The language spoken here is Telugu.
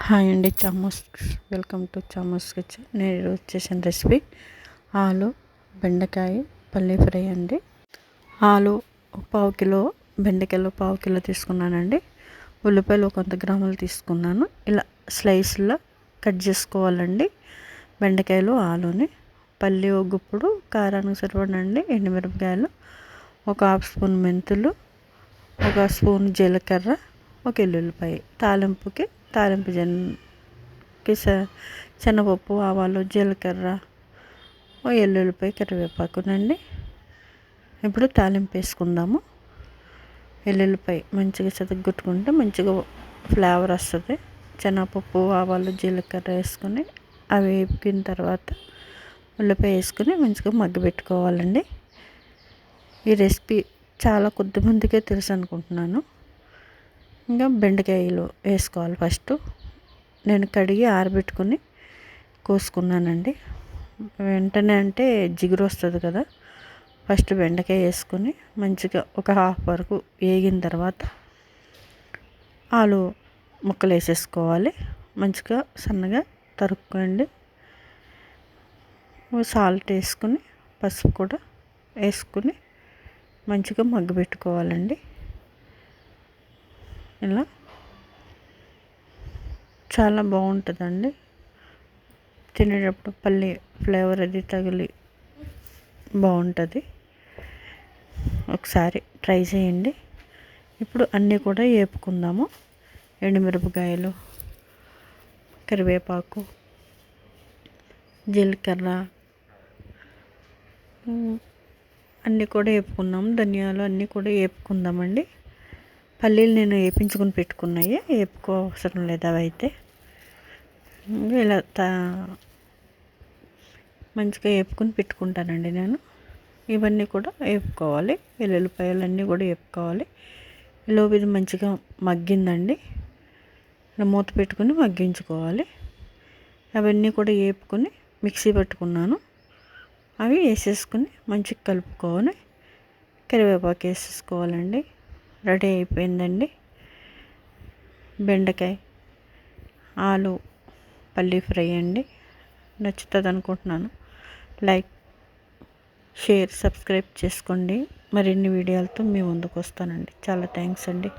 హాయ్ అండి, Chamos. Welcome to Chamos kitchen. నేను ఈరోజు చేసిన రెసిపీ ఆలు బెండకాయ పల్లీ ఫ్రై అండి. ఆలు 1/2 కిలో, బెండకాయలు 1/2 కిలో తీసుకున్నానండి. ఉల్లిపాయలు 100 గ్రాములు తీసుకున్నాను. ఇలా స్లైస్లో కట్ చేసుకోవాలండి. బెండకాయలు, ఆలుని. పల్లి ఒక గుప్పుడు, కారానికి సరిపడండి ఎండుమిరపకాయలు, 1/2 స్పూన్ మెంతులు, 1 స్పూన్ జీలకర్ర, 1 ఎల్లుల్లిపాయ. తాలింపు శనగపప్పు, ఆవాలు, జీలకర్ర, 1 ఎల్లుల్లిపాయ, కరివేపాకునండి. ఇప్పుడు తాలింపు వేసుకుందాము. ఎల్లుల్లిపాయ మంచిగా చదుగుట్టుకుంటే మంచిగా ఫ్లేవర్ వస్తుంది. శనగపప్పు, ఆవాలు, జీలకర్ర వేసుకొని అవి వేపిన తర్వాత ఉల్లిపాయ వేసుకొని మంచిగా మగ్గబెట్టుకోవాలండి. ఈ రెసిపీ చాలా కొద్దిమందికే తెలుసు అనుకుంటున్నాను. ఇంకా బెండకాయలు వేసుకోవాలి. ఫస్ట్ నేను కడిగి ఆరబెట్టుకొని కోసుకున్నానండి. వెంటనే అంటే జిగురు వస్తుంది కదా. ఫస్ట్ బెండకాయ వేసుకొని మంచిగా ఒక హాఫ్ వరకు వేగిన తర్వాత ఆలు ముక్కలు వేసేసుకోవాలి. మంచిగా సన్నగా తరుక్కోండి. సాల్ట్ వేసుకొని పసుపు కూడా వేసుకొని మంచిగా మగ్గబెట్టుకోవాలండి. ఇలా చాలా బాగుంటుందండి. తినేటప్పుడు పల్లి ఫ్లేవర్ అది తగిలి బాగుంటుంది. ఒకసారి ట్రై చేయండి. ఇప్పుడు అన్నీ కూడా వేపుకుందాము. ఎండుమిరపకాయలు, కరివేపాకు, జీలకర్ర అన్నీ కూడా వేపుకుందాము. ధనియాలు అన్నీ కూడా వేపుకుందామండి. పల్లీలు నేను వేపించుకొని పెట్టుకున్నాయి, వేపుకో అవసరం లేదు. అవి అయితే ఇలా మంచిగా వేపుకొని పెట్టుకుంటానండి నేను. ఇవన్నీ కూడా వేపుకోవాలి. వెల్లుల్లిపాయలు అన్నీ కూడా వేపుకోవాలి. ఈలోపు ఇది మంచిగా మగ్గిందండి. ఇలా మూత పెట్టుకొని మగ్గించుకోవాలి. అవన్నీ కూడా వేపుకొని మిక్సీ పట్టుకున్నాను. అవి వేసేసుకొని మంచిగా కలుపుకొని కరివేపాకు వేసేసుకోవాలండి. రెడీ అయిపోయిందండి బెండకాయ ఆలు పల్లీ ఫ్రై అండి. నచ్చుతుంది అనుకుంటున్నాను. లైక్, షేర్, సబ్స్క్రైబ్ చేసుకోండి. మరిన్ని వీడియోలతో మీ ముందుకు వస్తానండి. చాలా థ్యాంక్స్ అండి.